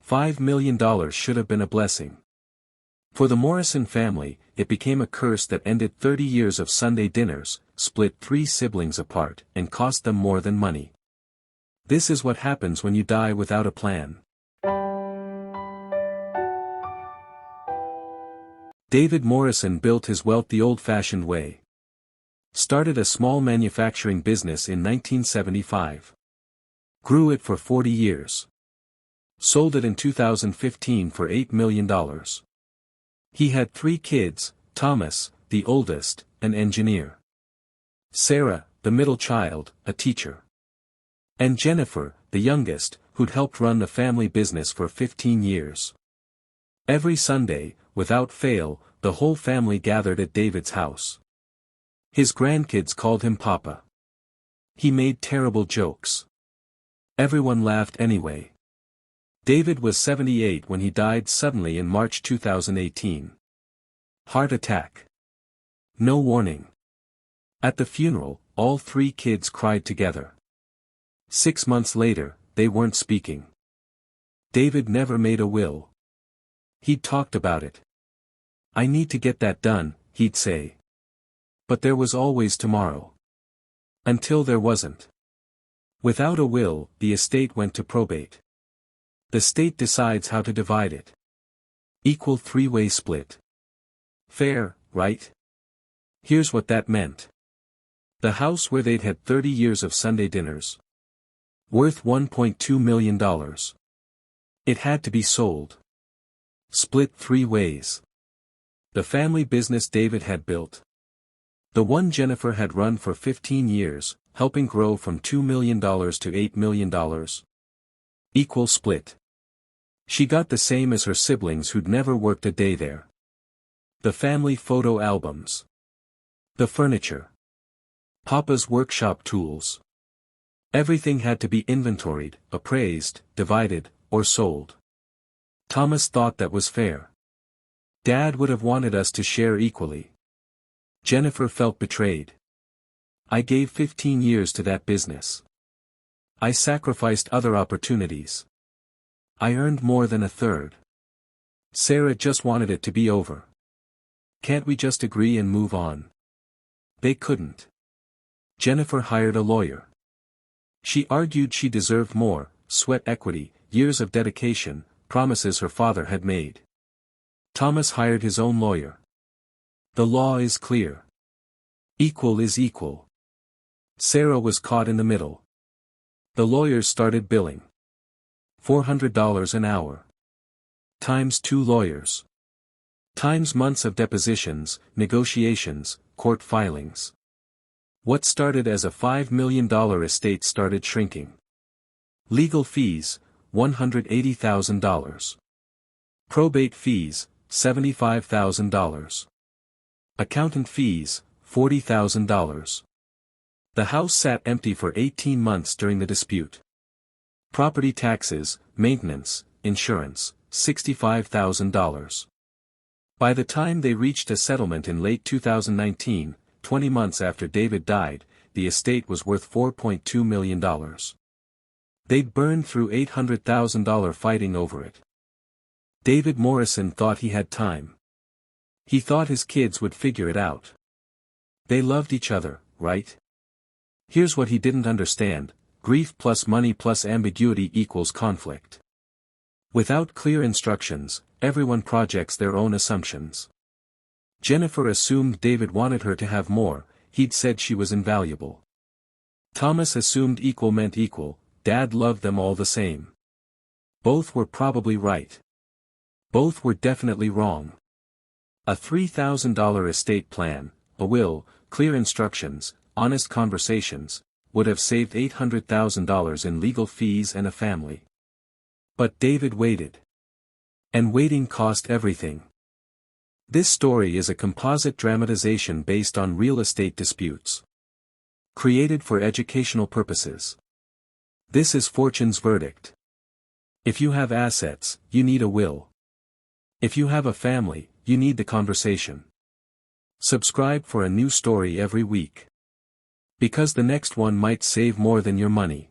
$5 million should have been a blessing. For the Morrison family, it became a curse that ended 30 years of Sunday dinners, split 3 siblings apart, and cost them more than money. This is what happens when you die without a plan. David Morrison built his wealth the old-fashioned way. Started a small manufacturing business in 1975. Grew it for 40 years. Sold it in 2015 for $8 million. He had 3 kids, Thomas, the oldest, an engineer. Sarah, the middle child, a teacher. And Jennifer, the youngest, who'd helped run the family business for 15 years. Every Sunday, without fail, the whole family gathered at David's house. His grandkids called him Papa. He made terrible jokes. Everyone laughed anyway. David was 78 when he died suddenly in March 2018. Heart attack. No warning. At the funeral, all 3 kids cried together. 6 months later, they weren't speaking. David never made a will. He'd talked about it. "I need to get that done," he'd say. But there was always tomorrow. Until there wasn't. Without a will, the estate went to probate. The state decides how to divide it. Equal 3-way split. Fair, right? Here's what that meant. The house where they'd had 30 years of Sunday dinners. Worth $1.2 million. It had to be sold. Split 3 ways. The family business David had built. The one Jennifer had run for 15 years, helping grow from $2 million to $8 million. Equal split. She got the same as her siblings who'd never worked a day there. The family photo albums. The furniture. Papa's workshop tools. Everything had to be inventoried, appraised, divided, or sold. Thomas thought that was fair. Dad would have wanted us to share equally. Jennifer felt betrayed. "I gave 15 years to that business. I sacrificed other opportunities. I earned more than a third. Sarah just wanted it to be over. Can't we just agree and move on?" They couldn't. Jennifer hired a lawyer. She argued she deserved more: sweat equity, years of dedication, promises her father had made. Thomas hired his own lawyer. The law is clear. Equal is equal. Sarah was caught in the middle. The lawyers started billing. $400 an hour. Times 2 lawyers. Times months of depositions, negotiations, court filings. What started as a $5 million estate started shrinking. Legal fees, $180,000. Probate fees, $75,000. Accountant fees, $40,000. The house sat empty for 18 months during the dispute. Property taxes, maintenance, insurance, $65,000. By the time they reached a settlement in late 2019, 20 months after David died, the estate was worth $4.2 million. They'd burned through $800,000 fighting over it. David Morrison thought he had time. He thought his kids would figure it out. They loved each other, right? Here's what he didn't understand: grief plus money plus ambiguity equals conflict. Without clear instructions, everyone projects their own assumptions. Jennifer assumed David wanted her to have more, he'd said she was invaluable. Thomas assumed equal meant equal, Dad loved them all the same. Both were probably right. Both were definitely wrong. A $3,000 estate plan, a will, clear instructions, honest conversations, would have saved $800,000 in legal fees and a family. But David waited. And waiting cost everything. This story is a composite dramatization based on real estate disputes. Created for educational purposes. This is Fortune's verdict. If you have assets, you need a will. If you have a family, you need the conversation. Subscribe for a new story every week. Because the next one might save more than your money.